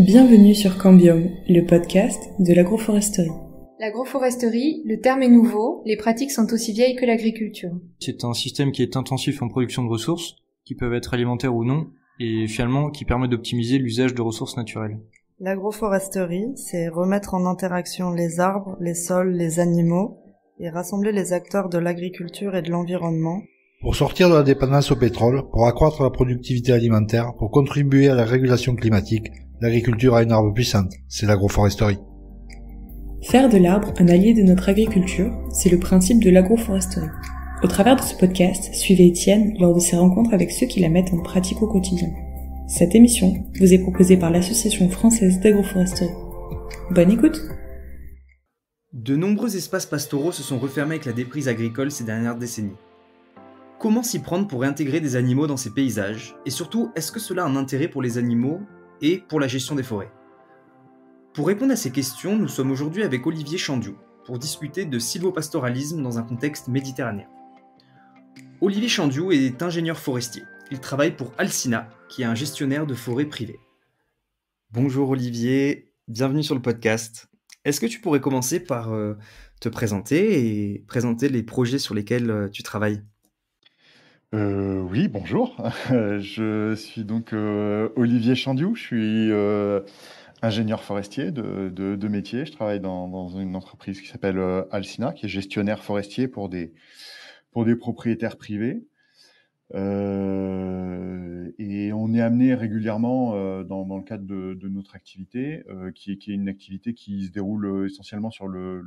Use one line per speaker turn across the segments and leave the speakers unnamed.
Bienvenue sur Cambium, le podcast de l'agroforesterie.
L'agroforesterie, le terme est nouveau, les pratiques sont aussi vieilles que l'agriculture.
C'est un système qui est intensif en production de ressources, qui peuvent être alimentaires ou non, et finalement qui permet d'optimiser l'usage de ressources naturelles.
L'agroforesterie, c'est remettre en interaction les arbres, les sols, les animaux, et rassembler les acteurs de l'agriculture et de l'environnement.
Pour sortir de la dépendance au pétrole, pour accroître la productivité alimentaire, pour contribuer à la régulation climatique, l'agriculture a une arme puissante, c'est l'agroforesterie.
Faire de l'arbre un allié de notre agriculture, c'est le principe de l'agroforesterie. Au travers de ce podcast, suivez Étienne lors de ses rencontres avec ceux qui la mettent en pratique au quotidien. Cette émission vous est proposée par l'Association française d'agroforesterie. Bonne écoute!
De nombreux espaces pastoraux se sont refermés avec la déprise agricole ces dernières décennies. Comment s'y prendre pour réintégrer des animaux dans ces paysages? Et surtout, est-ce que cela a un intérêt pour les animaux et pour la gestion des forêts? Pour répondre à ces questions, nous sommes aujourd'hui avec Olivier Chandiou pour discuter de sylvopastoralisme dans un contexte méditerranéen. Olivier Chandiou est ingénieur forestier. Il travaille pour Alsina, qui est un gestionnaire de forêts privées. Bonjour Olivier, bienvenue sur le podcast. Est-ce que tu pourrais commencer par te présenter et présenter les projets sur lesquels tu travailles?
Oui, bonjour. Je suis donc Olivier Chandiou, je suis ingénieur forestier de métier. Je travaille dans une entreprise qui s'appelle Alsina, qui est gestionnaire forestier pour des propriétaires privés. Et on est amené régulièrement dans le cadre de notre activité, qui est une activité qui se déroule essentiellement sur le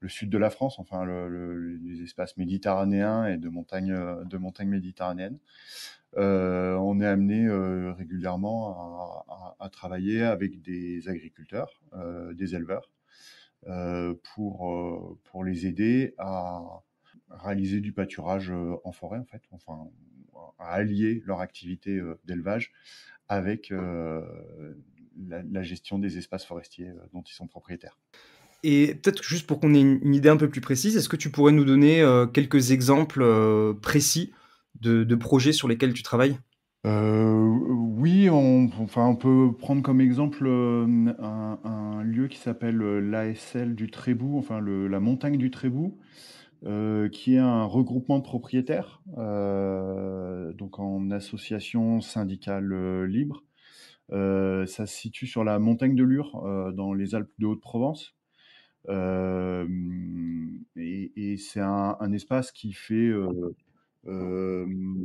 sud de la France, enfin les espaces méditerranéens et de montagnes méditerranéennes. On est amené régulièrement à travailler avec des agriculteurs, des éleveurs, pour les aider à réaliser du pâturage en forêt, en fait, enfin à allier leur activité d'élevage avec la gestion des espaces forestiers dont ils sont propriétaires.
Et peut-être juste pour qu'on ait une idée un peu plus précise, est-ce que tu pourrais nous donner quelques exemples précis de projets sur lesquels tu travailles?
Oui, on peut prendre comme exemple un lieu qui s'appelle l'ASL du Trébou, enfin la montagne du Trébou, qui est un regroupement de propriétaires, donc en association syndicale libre. Ça se situe sur la montagne de Lure, dans les Alpes de Haute-Provence. Et c'est un espace qui fait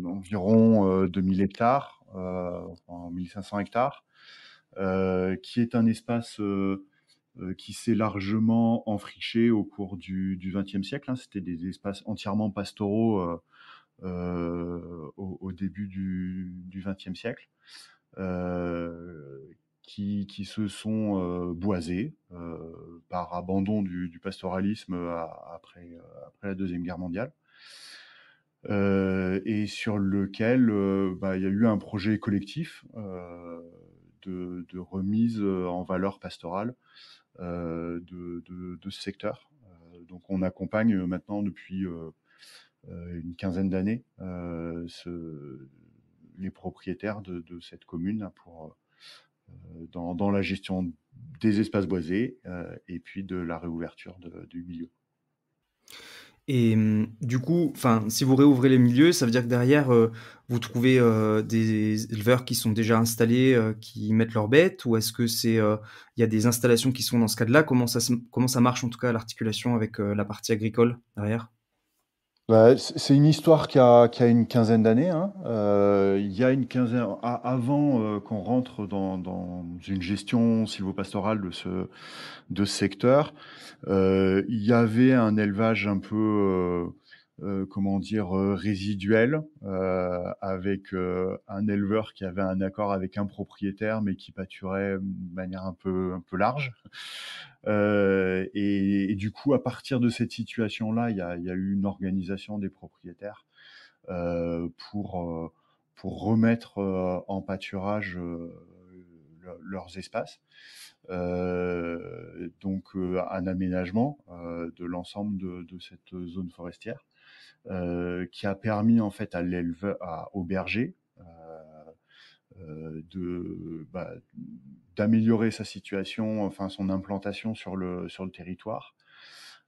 environ 2000 hectares, enfin 1500 hectares, qui est un espace qui s'est largement enfriché au cours du XXe siècle. C'était des espaces entièrement pastoraux au début du XXe siècle, qui se sont boisés par abandon du pastoralisme après la Deuxième Guerre mondiale. Et sur lequel il y a eu un projet collectif de remise en valeur pastorale de ce secteur. Donc on accompagne maintenant depuis une quinzaine d'années les propriétaires de cette commune dans la gestion des espaces boisés et puis de la réouverture du milieu.
Et du coup, si vous réouvrez les milieux, ça veut dire que derrière, vous trouvez des éleveurs qui sont déjà installés, qui mettent leurs bêtes, ou est-ce que il y a des installations qui sont dans ce cadre-là? Comment ça marche en tout cas l'articulation avec la partie agricole derrière?
C'est une histoire qui a une quinzaine d'années, hein. Il y a une quinzaine, avant qu'on rentre dans une gestion sylvopastorale de ce secteur, il y avait un élevage un peu, résiduel, avec un éleveur qui avait un accord avec un propriétaire, mais qui pâturait de manière un peu large. Et du coup, à partir de cette situation-là, il y a eu une organisation des propriétaires pour remettre en pâturage leurs espaces. Donc un aménagement de l'ensemble de cette zone forestière qui a permis en fait aux bergers d'améliorer sa situation, enfin son implantation sur le territoire,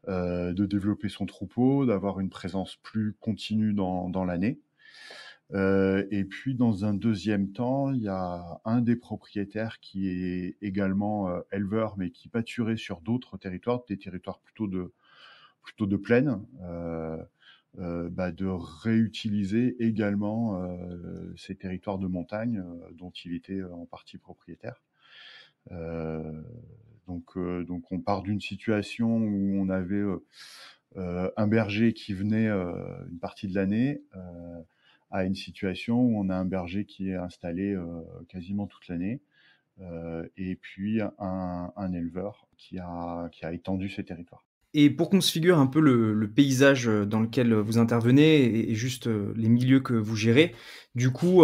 de développer son troupeau, d'avoir une présence plus continue dans l'année. Et puis dans un deuxième temps, il y a un des propriétaires qui est également éleveur, mais qui pâturait sur d'autres territoires, des territoires plutôt de plaine, de réutiliser également ces territoires de montagne dont il était en partie propriétaire. Donc on part d'une situation où on avait un berger qui venait une partie de l'année à une situation où on a un berger qui est installé quasiment toute l'année et puis un éleveur qui a étendu ses territoires.
Et pour qu'on se figure un peu le paysage dans lequel vous intervenez et juste les milieux que vous gérez, du coup,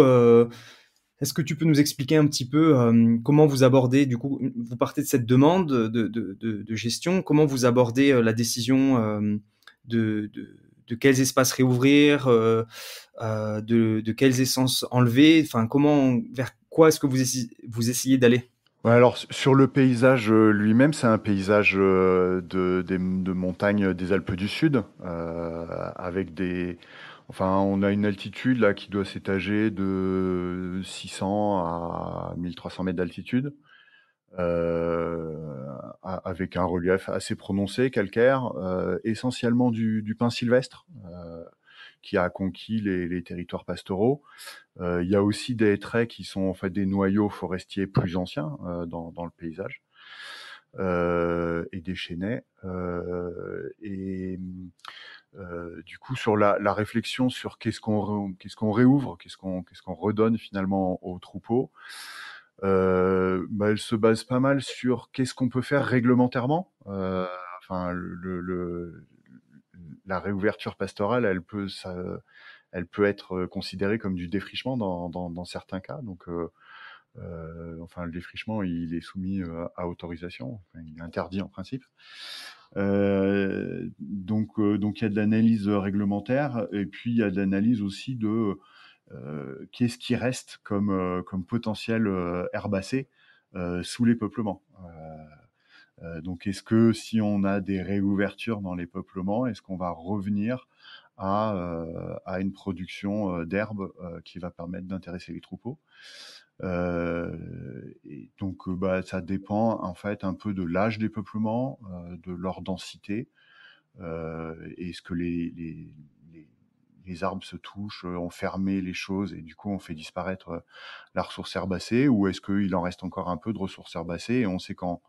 est-ce que tu peux nous expliquer un petit peu comment vous abordez, du coup, vous partez de cette demande de gestion, comment vous abordez la décision de quels espaces réouvrir, de quelles essences enlever, enfin, vers quoi est-ce que vous essayez d'aller?
Ouais, alors sur le paysage lui-même, c'est un paysage de montagnes des Alpes du Sud, avec on a une altitude là qui doit s'étager de 600 à 1300 mètres d'altitude, avec un relief assez prononcé, calcaire, essentiellement du pin sylvestre, qui a conquis les territoires pastoraux. Il y a aussi des hêtraies qui sont en fait des noyaux forestiers plus anciens dans le paysage, et des chênaies. Du coup, sur la réflexion sur qu'est-ce qu'on réouvre, qu'est-ce qu'on redonne finalement au troupeau, elle se base pas mal sur qu'est-ce qu'on peut faire réglementairement. Enfin, la réouverture pastorale, elle peut être considérée comme du défrichement dans certains cas. Donc, le défrichement, il est soumis à autorisation, enfin, il est interdit en principe. Donc, il y a de l'analyse réglementaire, et puis il y a de l'analyse aussi de qu'est-ce qui reste comme potentiel herbacé sous les peuplements. Donc, est-ce que si on a des réouvertures dans les peuplements, est-ce qu'on va revenir à une production d'herbes qui va permettre d'intéresser les troupeaux? Et donc, ça dépend en fait un peu de l'âge des peuplements, de leur densité. Est-ce que les arbres se touchent, ont fermé les choses et du coup on fait disparaître la ressource herbacée, ou est-ce qu'il en reste encore un peu de ressources herbacées et on sait qu'en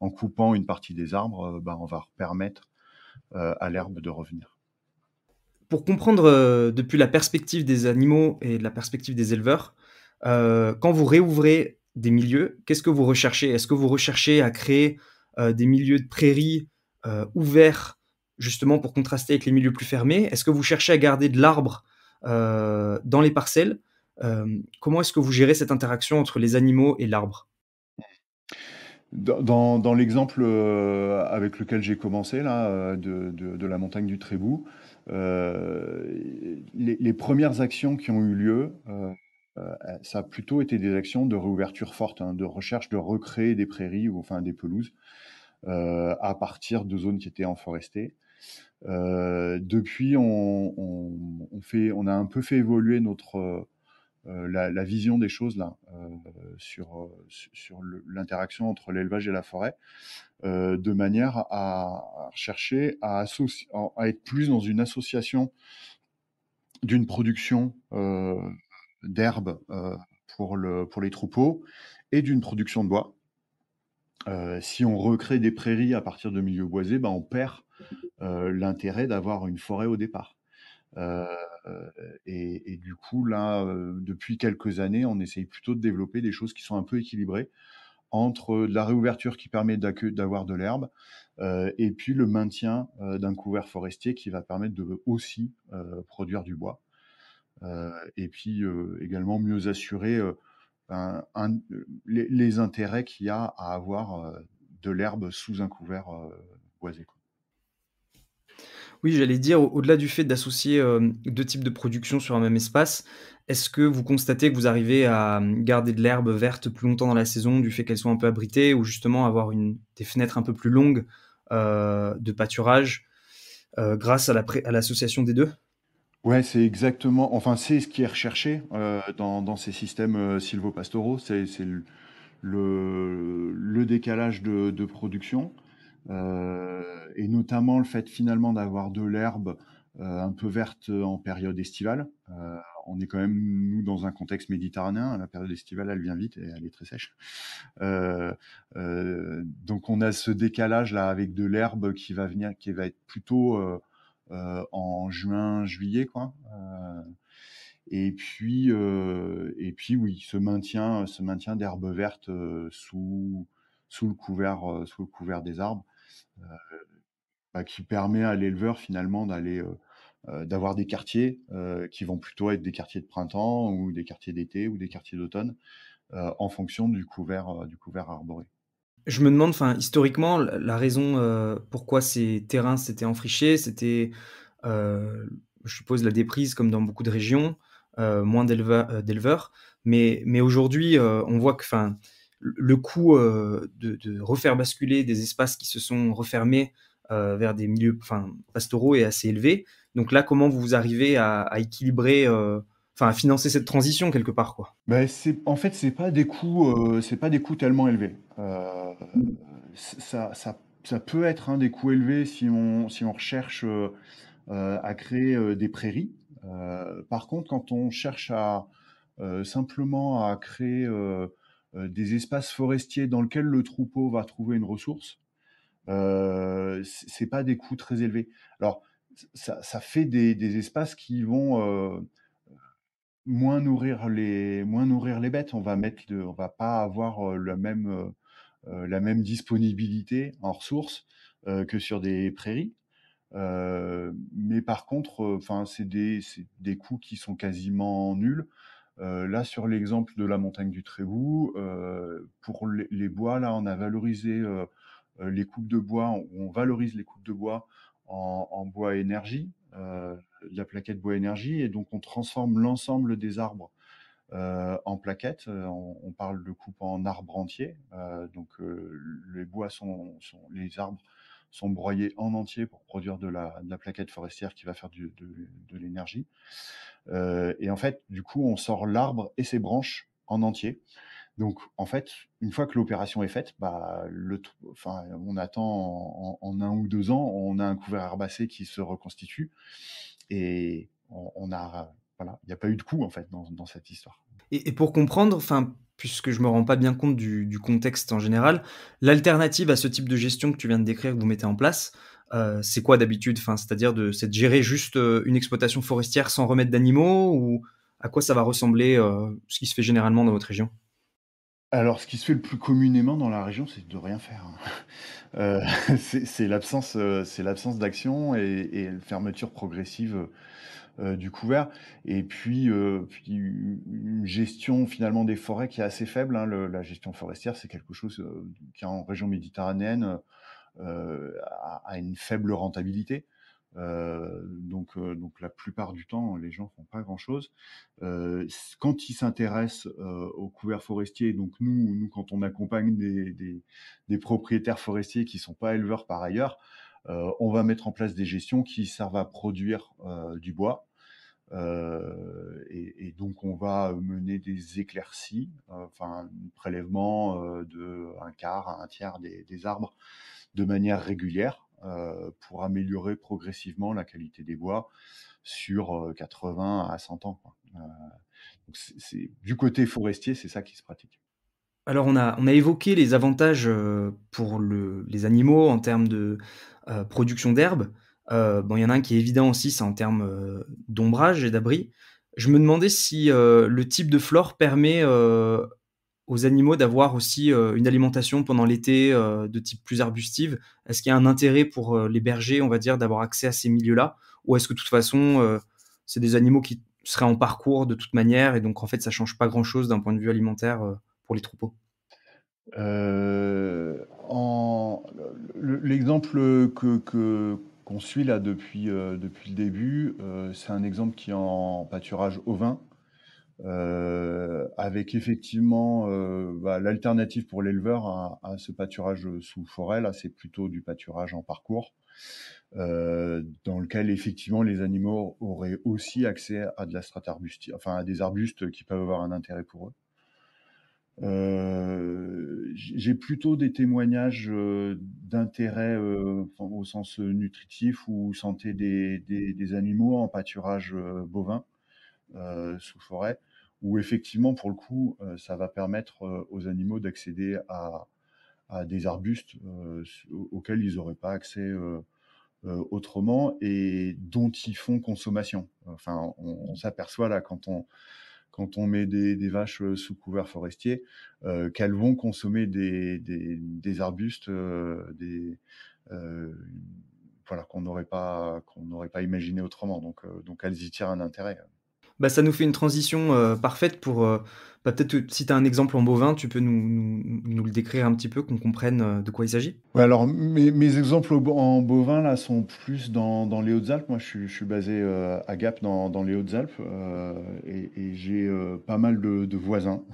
coupant une partie des arbres, on va permettre à l'herbe de revenir.
Pour comprendre depuis la perspective des animaux et de la perspective des éleveurs, quand vous réouvrez des milieux, qu'est-ce que vous recherchez? Est-ce que vous recherchez à créer des milieux de prairies ouverts, justement pour contraster avec les milieux plus fermés? Est-ce que vous cherchez à garder de l'arbre dans les parcelles? Comment est-ce que vous gérez cette interaction entre les animaux et l'arbre?
Dans l'exemple avec lequel j'ai commencé, là, de la montagne du Trébou, les premières actions qui ont eu lieu, ça a plutôt été des actions de réouverture forte, de recherche de recréer des prairies ou enfin des pelouses à partir de zones qui étaient enforestées. Depuis, on a un peu fait évoluer la vision des choses là, sur l'interaction entre l'élevage et la forêt, de manière à chercher à être plus dans une association d'une production d'herbes pour les troupeaux et d'une production de bois. Si on recrée des prairies à partir de milieux boisés, on perd l'intérêt d'avoir une forêt au départ. Et du coup, là, depuis quelques années, on essaye plutôt de développer des choses qui sont un peu équilibrées entre de la réouverture qui permet d'avoir de l'herbe et puis le maintien d'un couvert forestier qui va permettre de aussi produire du bois. Et puis également mieux assurer les intérêts qu'il y a à avoir de l'herbe sous un couvert boisé, quoi.
Oui, j'allais dire, au-delà du fait d'associer, 2 types de production sur un même espace, est-ce que vous constatez que vous arrivez à, garder de l'herbe verte plus longtemps dans la saison, du fait qu'elle soit un peu abritée ou justement avoir des fenêtres un peu plus longues, de pâturage, grâce à l'association des 2?
Ouais, c'est exactement, enfin, c'est ce qui est recherché dans ces systèmes sylvopastoraux, c'est le décalage de production, et notamment le fait finalement d'avoir de l'herbe un peu verte en période estivale. On est quand même, nous, dans un contexte méditerranéen. La période estivale, elle vient vite et elle est très sèche. Donc on a ce décalage-là avec de l'herbe qui va venir, qui va être plutôt en juin, juillet, quoi. Et puis oui, ce maintien d'herbe verte sous le couvert des arbres, euh, qui permet à l'éleveur finalement d'avoir des quartiers qui vont plutôt être des quartiers de printemps ou des quartiers d'été ou des quartiers d'automne en fonction du couvert arboré.
Je me demande, enfin, historiquement, la raison, pourquoi ces terrains s'étaient enfrichés, c'était, heu, je suppose la déprise comme dans beaucoup de régions, moins d'éleveurs. Mais aujourd'hui, on voit que, enfin, le coût, de refaire basculer des espaces qui se sont refermés, vers des milieux, enfin, pastoraux est assez élevé. Donc là, comment vous arrivez à équilibrer, enfin, à financer cette transition quelque part, quoi?
Ben, en fait, c'est pas des coûts tellement élevés. Ça peut être des coûts élevés si on recherche à créer des prairies. Par contre, quand on cherche simplement à créer des espaces forestiers dans lesquels le troupeau va trouver une ressource, c'est pas des coûts très élevés. Alors, ça fait des espaces qui vont moins nourrir les bêtes. On va pas avoir la même disponibilité en ressources que sur des prairies. Mais par contre, enfin, c'est des coûts qui sont quasiment nuls. Là, sur l'exemple de la montagne du Trébou, pour les bois, là, on a valorisé les coupes de bois, on valorise les coupes de bois en bois énergie, de la plaquette bois énergie, et donc on transforme l'ensemble des arbres en plaquettes. On parle de coupe en arbre entier. Donc les arbres sont broyés en entier pour produire de la plaquette forestière qui va faire de l'énergie. Et en fait, du coup, on sort l'arbre et ses branches en entier. Donc, en fait, une fois que l'opération est faite, enfin, on attend en 1 ou 2 ans, on a un couvert herbacé qui se reconstitue et voilà, il n'y a pas eu de coût en fait dans cette histoire.
Et pour comprendre, enfin, puisque je me rends pas bien compte du contexte en général, l'alternative à ce type de gestion que tu viens de décrire, que vous mettez en place, c'est quoi d'habitude? Enfin, c'est-à-dire c'est de gérer juste, une exploitation forestière sans remettre d'animaux, ou à quoi ça va ressembler, ce qui se fait généralement dans votre région?
Alors, ce qui se fait le plus communément dans la région, c'est de rien faire. C'est l'absence d'action et la fermeture progressive du couvert. Et puis une gestion finalement des forêts qui est assez faible, hein. La gestion forestière, c'est quelque chose qui en région méditerranéenne a une faible rentabilité. Donc la plupart du temps, les gens font pas grand-chose. Quand ils s'intéressent au couvert forestier, donc nous, quand on accompagne des propriétaires forestiers qui sont pas éleveurs par ailleurs, on va mettre en place des gestions qui servent à produire du bois. Et donc on va mener des éclaircies, enfin un prélèvement de un quart à un tiers des arbres de manière régulière pour améliorer progressivement la qualité des bois sur 80 à 100 ans, quoi. Donc du côté forestier, c'est ça qui se pratique.
Alors on a évoqué les avantages, pour les animaux en termes de, production d'herbe. Bon, il y en a un qui est évident aussi, c'est en termes, d'ombrage et d'abri. Je me demandais si, le type de flore permet, aux animaux d'avoir aussi, une alimentation pendant l'été, de type plus arbustive. Est-ce qu'il y a un intérêt pour, les bergers, on va dire, d'avoir accès à ces milieux-là? Ou est-ce que de toute façon, c'est des animaux qui seraient en parcours de toute manière et donc en fait ça change pas grand-chose d'un point de vue alimentaire, pour les troupeaux?
En l'exemple qu'on qu'on suit là depuis le début, c'est un exemple qui est en pâturage ovin, avec effectivement l'alternative pour l'éleveur à ce pâturage sous forêt. Là, c'est plutôt du pâturage en parcours, dans lequel effectivement les animaux auraient aussi accès à de la strate arbustive, enfin à des arbustes qui peuvent avoir un intérêt pour eux. J'ai plutôt des témoignages d'intérêt au sens nutritif ou santé des animaux en pâturage bovin sous forêt, où effectivement, pour le coup, ça va permettre aux animaux d'accéder à des arbustes auxquels ils n'auraient pas accès autrement et dont ils font consommation. Enfin, on s'aperçoit là quand on met des vaches sous couvert forestier, qu'elles vont consommer des arbustes, voilà, qu'on n'aurait pas imaginé autrement. Donc elles y tirent un intérêt.
Bah, ça nous fait une transition parfaite pour peut-être si tu as un exemple en bovin, tu peux nous le décrire un petit peu, qu'on comprenne de quoi il s'agit.
Ouais, alors mes exemples en bovin là sont plus dans les Hautes-Alpes. Moi, je suis basé à Gap dans les Hautes-Alpes, et j'ai pas mal de voisins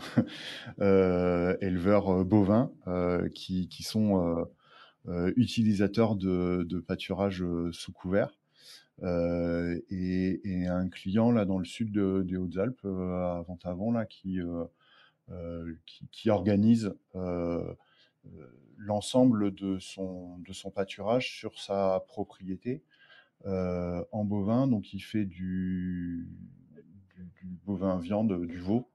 éleveurs bovins qui sont utilisateurs de pâturage sous couvert. Et un client là dans le sud des Hautes-Alpes, à Ventavon là, qui organise l'ensemble de son pâturage sur sa propriété en bovin. Donc il fait du bovin viande, du veau,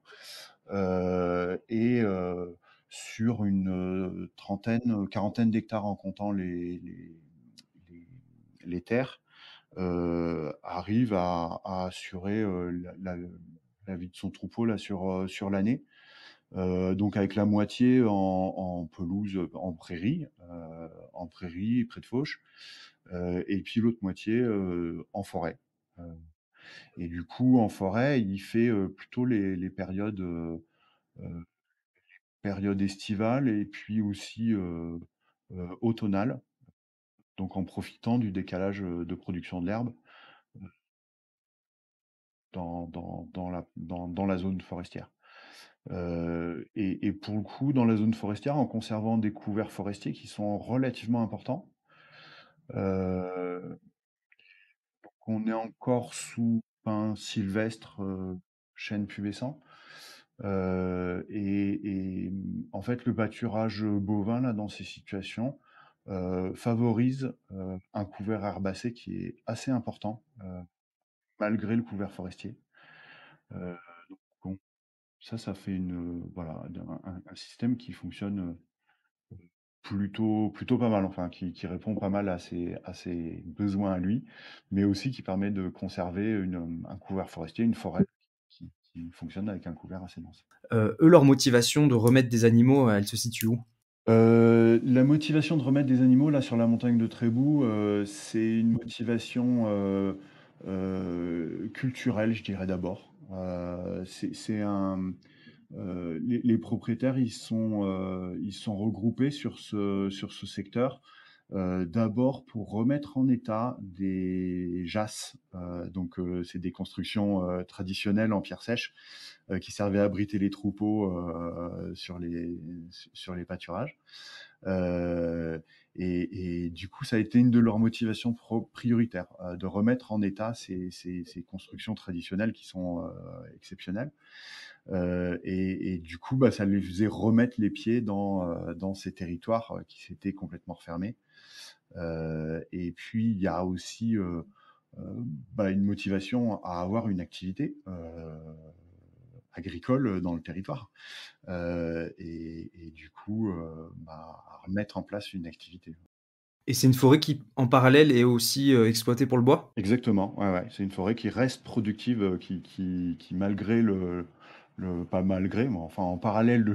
et sur une quarantaine d'hectares en comptant les terres, arrive à assurer la vie de son troupeau là sur l'année. Donc avec la moitié en pelouse, en prairie près de Fauches, et puis l'autre moitié en forêt. Et du coup, en forêt, il fait plutôt les périodes estivales et puis aussi automnales, donc en profitant du décalage de production de l'herbe dans la zone forestière. Et pour le coup, dans la zone forestière, en conservant des couverts forestiers qui sont relativement importants, on est encore sous pin sylvestre, chêne pubescent. En fait, le pâturage bovin, là, dans ces situations, favorise un couvert herbacé qui est assez important, malgré le couvert forestier. Donc, bon, ça fait un système qui fonctionne plutôt pas mal, enfin, qui répond pas mal à ses besoins à lui, mais aussi qui permet de conserver un couvert forestier, une forêt qui fonctionne avec un couvert assez dense.
Eux, leur motivation de remettre des animaux, elle se situe où?
La motivation de remettre des animaux là sur la montagne de Trébou, c'est une motivation culturelle, je dirais d'abord. Les propriétaires, ils sont regroupés sur ce secteur, d'abord pour remettre en état des jasses. Donc, c'est des constructions traditionnelles en pierre sèche qui servaient à abriter les troupeaux sur les pâturages. Et du coup, ça a été une de leurs motivations prioritaires, de remettre en état ces constructions traditionnelles qui sont exceptionnelles. Et du coup, ça les faisait remettre les pieds dans ces territoires qui s'étaient complètement refermés. Et puis, il y a aussi une motivation à avoir une activité agricole dans le territoire. Et du coup, à remettre en place une activité.
Et c'est une forêt qui, en parallèle, est aussi exploitée pour le bois?
Exactement, ouais. C'est une forêt qui reste productive, qui malgré pas malgré, mais enfin en parallèle de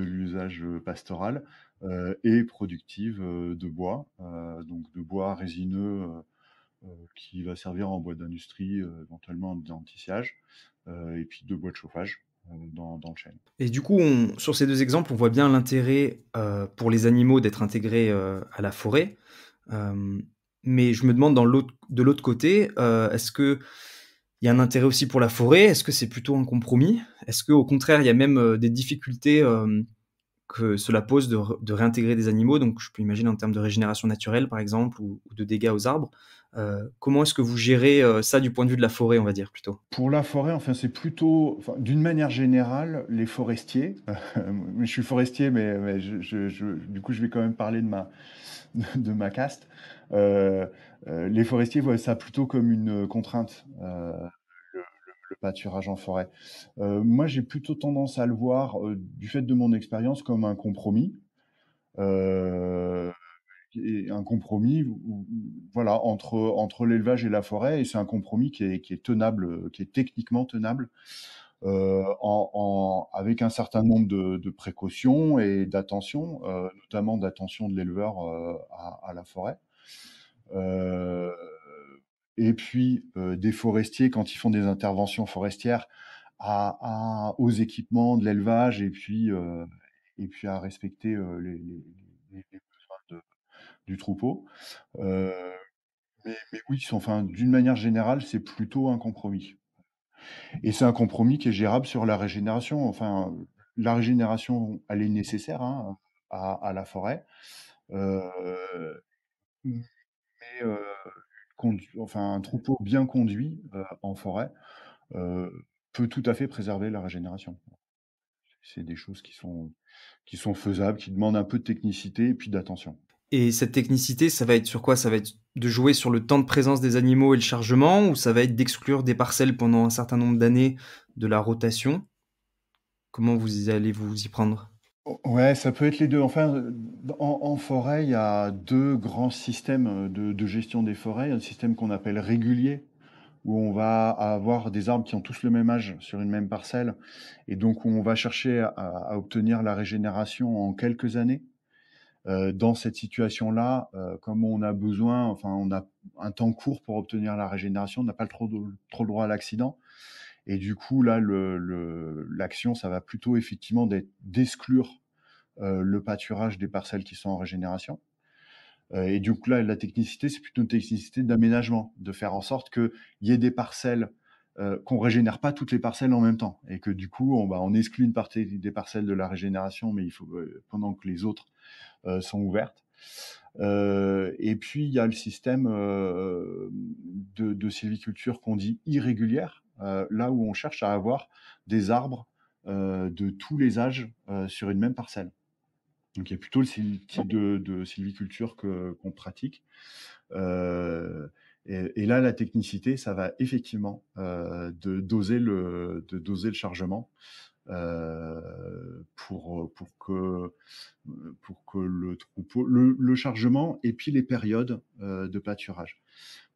l'usage pastoral, est productive de bois, donc de bois résineux qui va servir en bois d'industrie, éventuellement d'anti-sciage, et puis de bois de chauffage dans le chêne.
Et du coup, sur ces deux exemples, on voit bien l'intérêt pour les animaux d'être intégrés à la forêt. Mais je me demande de l'autre côté, est-ce qu'il y a un intérêt aussi pour la forêt? Est-ce que c'est plutôt un compromis? Est-ce qu'au contraire, il y a même, des difficultés, que cela pose de réintégrer des animaux? Donc je peux imaginer en termes de régénération naturelle, par exemple, ou de dégâts aux arbres. Comment est-ce que vous gérez, ça du point de vue de la forêt, on va dire, plutôt?
Pour la forêt, enfin, c'est plutôt, enfin, d'une manière générale, les forestiers. Je suis forestier, mais du coup, je vais quand même parler de ma caste. Euh, les forestiers voient ça plutôt comme une contrainte, le pâturage en forêt. Moi, j'ai plutôt tendance à le voir, du fait de mon expérience, comme un compromis. Euh, et un compromis voilà, entre l'élevage et la forêt, et c'est un compromis qui est tenable, qui est techniquement tenable, avec un certain nombre de précautions et d'attention, notamment d'attention de l'éleveur à la forêt. Euh, et puis des forestiers, quand ils font des interventions forestières, aux équipements de l'élevage, et puis à respecter les besoins du troupeau. Euh, mais oui, enfin, d'une manière générale, c'est plutôt un compromis. Et c'est un compromis qui est gérable sur la régénération. Enfin, la régénération, elle est nécessaire, hein, à la forêt. Euh, mais enfin, un troupeau bien conduit en forêt euh, peut tout à fait préserver la régénération. C'est des choses qui sont faisables, qui demandent un peu de technicité et puis d'attention.
Et cette technicité, ça va être sur quoi? Ça va être de jouer sur le temps de présence des animaux et le chargement, ou ça va être d'exclure des parcelles pendant un certain nombre d'années de la rotation? Comment vous allez vous y prendre?
Ouais, ça peut être les deux. Enfin, en forêt, il y a deux grands systèmes de gestion des forêts. Il y a un système qu'on appelle régulier, où on va avoir des arbres qui ont tous le même âge sur une même parcelle, et donc on va chercher à obtenir la régénération en quelques années. Dans cette situation-là, comme on a besoin, enfin on a un temps court pour obtenir la régénération, on n'a pas trop le droit à l'accident. Et du coup, là, l'action, ça va plutôt effectivement d'exclure le pâturage des parcelles qui sont en régénération. Et du coup, là, la technicité, c'est plutôt une technicité d'aménagement, de faire en sorte qu'il y ait des parcelles, qu'on régénère pas toutes les parcelles en même temps. Et que du coup, on exclut une partie des parcelles de la régénération, mais il faut, pendant que les autres sont ouvertes. Et puis, il y a le système de sylviculture qu'on dit irrégulière, là où on cherche à avoir des arbres de tous les âges sur une même parcelle. Donc, il y a plutôt le type de sylviculture qu'on pratique. Et là, la technicité, ça va effectivement de doser le chargement pour que le troupeau, le chargement et puis les périodes de pâturage,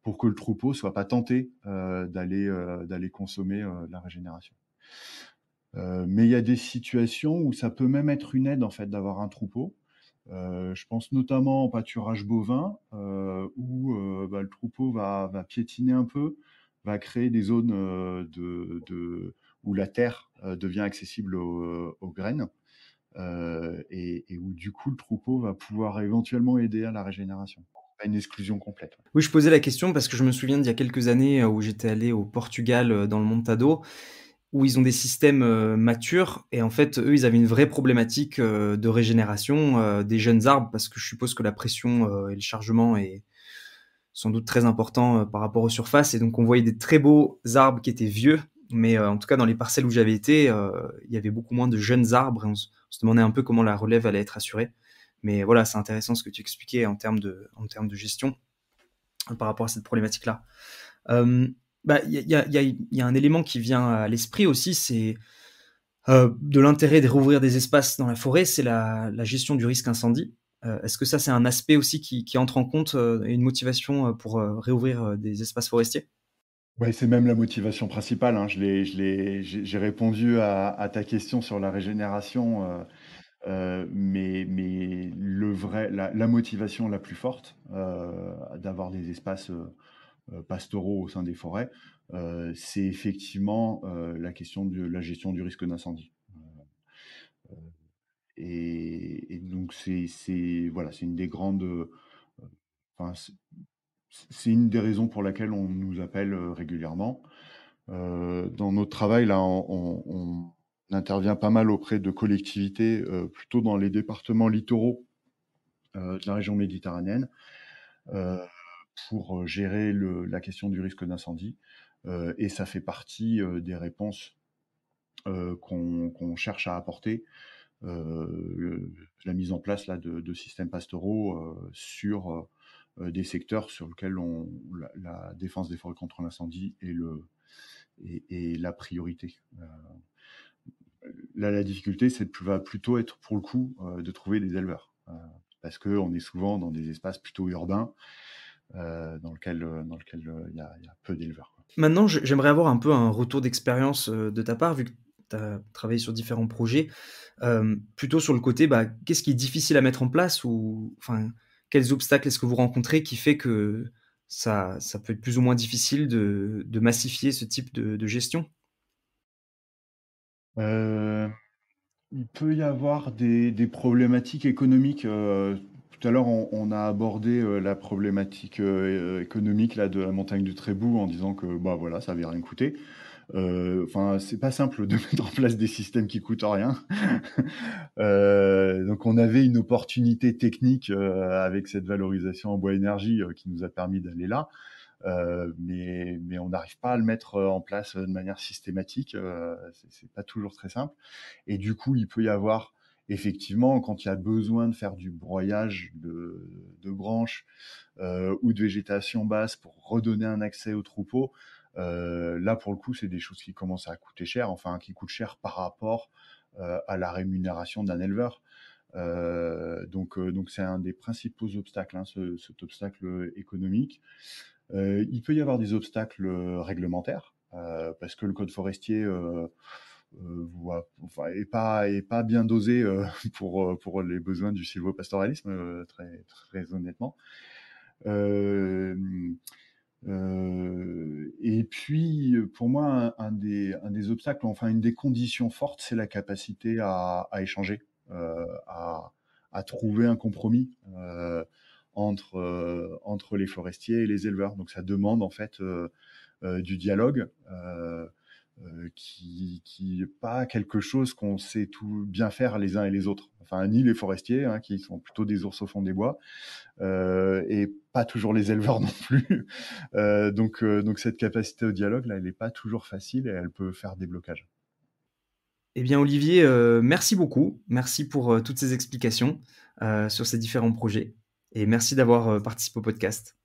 pour que le troupeau soit pas tenté d'aller consommer la régénération. Mais il y a des situations où ça peut même être une aide en fait d'avoir un troupeau. Je pense notamment au pâturage bovin, où le troupeau va piétiner un peu, va créer des zones où la terre devient accessible aux graines, et où du coup le troupeau va pouvoir éventuellement aider à la régénération. Pas une exclusion complète.
Oui, je posais la question parce que je me souviens d'il y a quelques années où j'étais allé au Portugal, dans le Montado, où ils ont des systèmes matures, et en fait, eux, ils avaient une vraie problématique de régénération des jeunes arbres, parce que je suppose que la pression et le chargement est sans doute très important par rapport aux surfaces, et donc on voyait des très beaux arbres qui étaient vieux, mais en tout cas dans les parcelles où j'avais été, il y avait beaucoup moins de jeunes arbres, et on se demandait un peu comment la relève allait être assurée. Mais voilà, c'est intéressant ce que tu expliquais en termes de gestion par rapport à cette problématique-là. Il y a un élément qui vient à l'esprit aussi, c'est de l'intérêt de rouvrir des espaces dans la forêt, c'est la gestion du risque incendie. Est-ce que ça, c'est un aspect aussi qui entre en compte, et une motivation pour réouvrir des espaces forestiers?
Ouais, c'est même la motivation principale, hein. J'ai répondu à ta question sur la régénération, mais la motivation la plus forte d'avoir des espaces pastoraux au sein des forêts, c'est effectivement la question de la gestion du risque d'incendie. Et donc voilà, c'est une des grandes c'est une des raisons pour laquelle on nous appelle régulièrement. Dans notre travail, là, on intervient pas mal auprès de collectivités, plutôt dans les départements littoraux de la région méditerranéenne, pour gérer la question du risque d'incendie. Et ça fait partie des réponses qu'on cherche à apporter. La mise en place là, de systèmes pastoraux sur des secteurs sur lesquels la défense des forêts contre l'incendie est la priorité. Là, la difficulté, va plutôt être pour le coup de trouver des éleveurs, parce qu'on est souvent dans des espaces plutôt urbains dans lequel il y a peu d'éleveurs.
Maintenant, j'aimerais avoir un peu un retour d'expérience de ta part, vu que tu as travaillé sur différents projets, plutôt sur le côté, qu'est-ce qui est difficile à mettre en place, ou quels obstacles est-ce que vous rencontrez qui fait que ça peut être plus ou moins difficile de massifier ce type de gestion?
Il peut y avoir des problématiques économiques. Tout à l'heure, on a abordé la problématique économique là, de la montagne du Trébou en disant que voilà, ça n'avait rien coûté. C'est pas simple de mettre en place des systèmes qui coûtent rien. Donc on avait une opportunité technique avec cette valorisation en bois énergie qui nous a permis d'aller là. Mais on n'arrive pas à le mettre en place de manière systématique. C'est pas toujours très simple. Et du coup, il peut y avoir effectivement, quand il y a besoin de faire du broyage de branches ou de végétation basse pour redonner un accès aux troupeaux, là pour le coup, c'est des choses qui commencent à coûter cher, qui coûtent cher par rapport à la rémunération d'un éleveur. Donc c'est un des principaux obstacles, cet obstacle économique. Il peut y avoir des obstacles réglementaires, parce que le code forestier est pas bien dosé pour les besoins du sylvopastoralisme, très, très honnêtement. Et puis, pour moi, un des obstacles, une des conditions fortes, c'est la capacité à échanger, à trouver un compromis entre les forestiers et les éleveurs. Donc ça demande en fait du dialogue qui n'est pas quelque chose qu'on sait tout bien faire les uns et les autres. Ni les forestiers, qui sont plutôt des ours au fond des bois, et pas toujours les éleveurs non plus. Donc cette capacité au dialogue, là, elle n'est pas toujours facile et elle peut faire des blocages.
Eh bien Olivier, merci beaucoup. Merci pour toutes ces explications sur ces différents projets. Et merci d'avoir participé au podcast.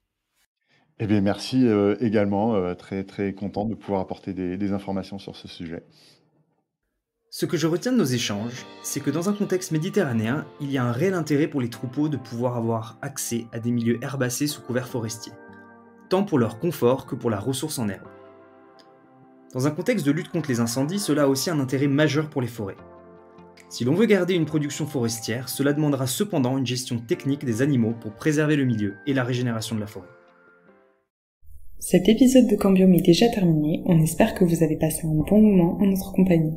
Eh bien, merci également. Très, très content de pouvoir apporter des informations sur ce sujet.
Ce que je retiens de nos échanges, c'est que dans un contexte méditerranéen, il y a un réel intérêt pour les troupeaux de pouvoir avoir accès à des milieux herbacés sous couvert forestier, tant pour leur confort que pour la ressource en herbe. Dans un contexte de lutte contre les incendies, cela a aussi un intérêt majeur pour les forêts. Si l'on veut garder une production forestière, cela demandera cependant une gestion technique des animaux pour préserver le milieu et la régénération de la forêt.
Cet épisode de Cambium est déjà terminé, on espère que vous avez passé un bon moment en notre compagnie.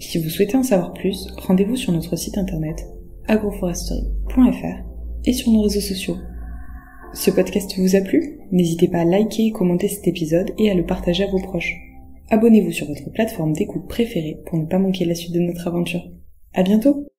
Si vous souhaitez en savoir plus, rendez-vous sur notre site internet agroforestery.fr et sur nos réseaux sociaux. Ce podcast vous a plu ? N'hésitez pas à liker et commenter cet épisode et à le partager à vos proches. Abonnez-vous sur votre plateforme d'écoute préférée pour ne pas manquer la suite de notre aventure. À bientôt!